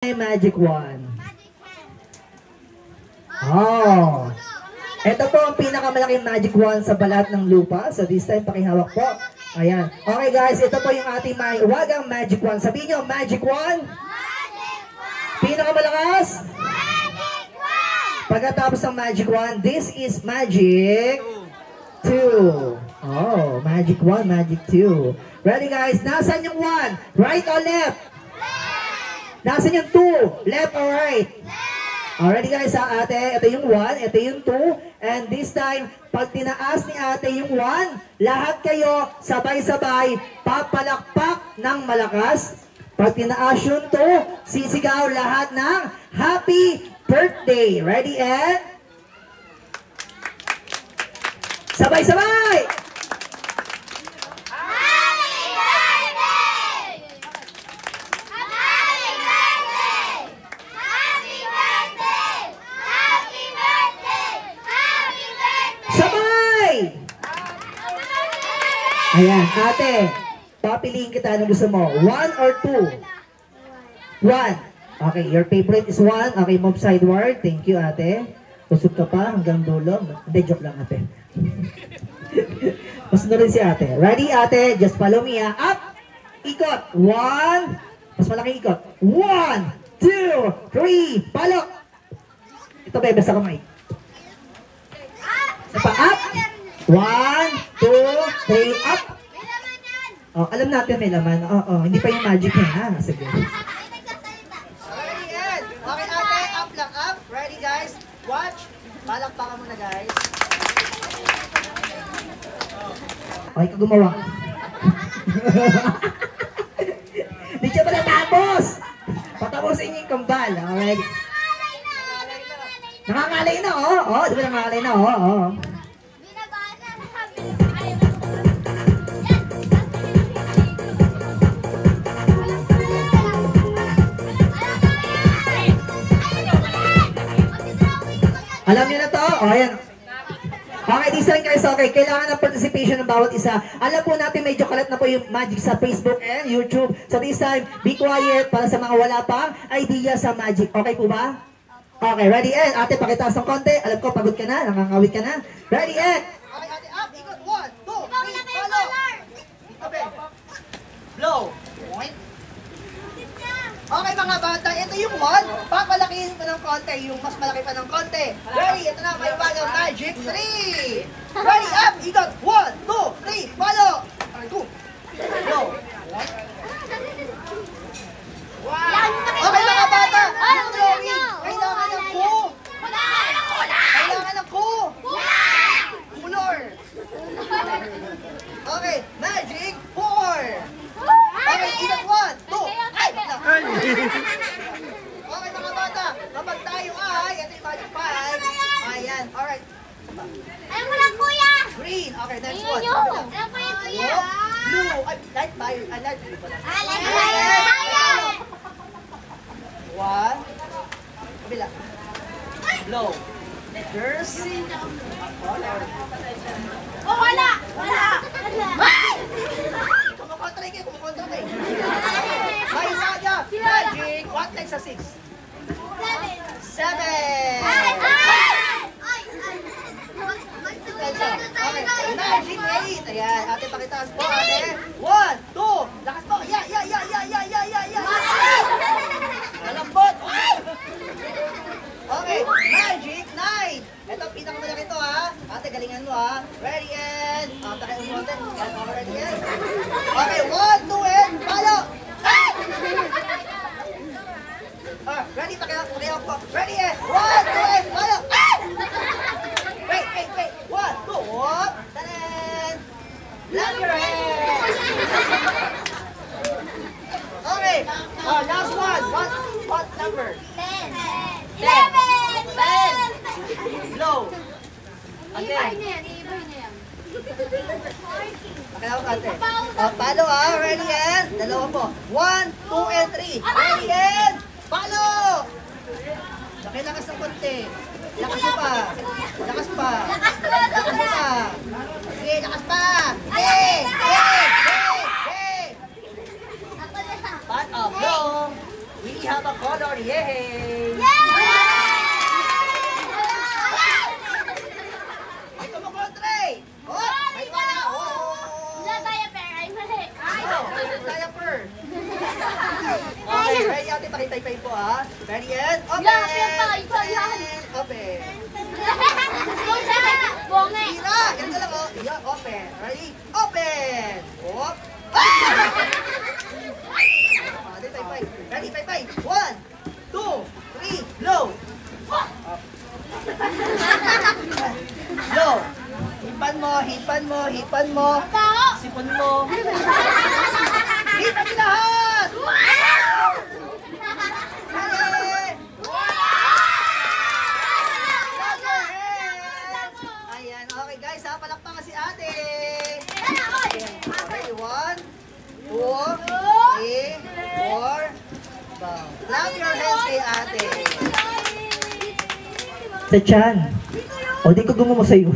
Magic wand. Oh. Ito po ang pinakamalaking magic wand sa balat ng lupa. So this time, pakihawak po. Ayan. Okay guys, ito po yung ating wagang magic wand. Sabihin nyo, magic wand? Magic wand! Pinakamalakas? Magic wand! Pagkatapos ng magic wand, this is magic 2. Oh, magic 1, magic 2. Ready guys? Nasaan yung 1? Right or left? Nasaan yung 2? Left or right? Alright guys, ate, ito yung 1, ito yung 2. And this time, pag tinaas ni ate yung 1, lahat kayo sabay-sabay papalakpak ng malakas. Pag tinaas yung 2, sisigaw lahat ng happy birthday. Ready and? Sabay-sabay! Ayan, ate, papiliin kita anong gusto mo. 1 or 2? 1. Okay, your favorite is 1. Okay, move sideward. Thank you, ate. Usog ka pa hanggang dulo. Hindi, joke lang, ate. Mas na rin si ate. Ready, ate? Just follow me, ha? Up! Ikot. 1. Mas malaking ikot. 1, 2, 3. Palok! Ito, bebe, sa kamay. Isa pa, up! 1, 2, 3, up! Oh, alam natin may laman. Oo, hindi pa yung magic yan, ha? Sige. Ready, Ed? Okay, ate, up lang, up. Ready, guys? Watch. Palakpakan muna, guys. Okay, ka gumawa. Di siya pala tapos! Patapusin niyo yung kambal. Okay. Nakangalay na, oh. Oh, di ba nakangalay na, oh. Oh. Alam niyo na to? O, ayan. Okay, this time guys, okay. Kailangan ng participation ng bawat isa. Alam po natin medyo kalat na po yung magic sa Facebook and YouTube. So this time, be quiet para sa mga wala pang idea sa magic. Okay po ba? Okay, ready, Ed? Ate, pakitaas ng konti. Alam ko, pagod ka na. Nangangawit ka na. Ready, Ed? Okay, ate, up. Ikot. 1, 2, 3, follow. Okay. Blow. Point. Okay mga bata, ito yung 1. Papalakihin ko ng konti, yung mas malaki pa ng konti. Ready, ito na, may bagang magic 3. Ready, up, ikot. 1, 2, 3, follow. 2. Blow. Okay mga bata, yung drawing, kailangan ng ko. Kailangan ng ko. Color. Okay, magic 4. Okay, ikot 1, 2, ay! Okay mga bata, kapag tayo ay, ito yung magic 5. Ayan, alright. Alam mo lang, kuya! Green, okay, next one. Alam ko yung kuya! Blue, ay, light blue pala. Light blue! 1, kabila. Blow. Jersey. Oh, wala! Wala! Ay! Kumukontra kayo, kumukontra kayo. May saga, magic, what next sa 6? 7. Ay! Okay, magic 8. Ayan, ate pakitaas po, ate. 1, 2, lakas po. Ya. Malambot. Okay, magic 9. Ito, pinakamalaki to, ha. Ate, galingan mo, ha. Ready, and... Takay umuotin. Ready, and... Okay, 1, 2, and... Follow! Ready, pakihawak po. Ready, and... 1, 2, and... Follow! Wait. 1, 2, whoop! Tanan! Love your hair! Okay, last one. What number? 10. 10. Blow. Iibay na yan. Pakihawak ate. Follow, ha. Ready, and... Dalawa po. 1, 2, and 3. Ready, and... Follow! Lakas ng konti. Lakas pa. Lakas pa. Sige, lakas pa. Sige. Pat up. Blow. We have a color. Yay! Ay, kumukontre! Oh, ay wala. Oh. Diaper. Okay, ready ate, pakitay-tay po ha. Ready and open! And open. Tira! Ganun lang oh. Yeah, open. Ready? Open! Op! Ate, tay-tay. Ready, tay-tay. 1, 2, 3, blow! Blow! Hipan mo, hipan mo, hipan mo. Sipon mo. Hipan niyo lahat! Ready! Clap your hands! Ayan, okay guys ha, palakpakan si ate. Ayan, okay, 1, 2, 3, 4, clap your hands kay ate. Sa tiyan. O, di ko gumawa sa'yo.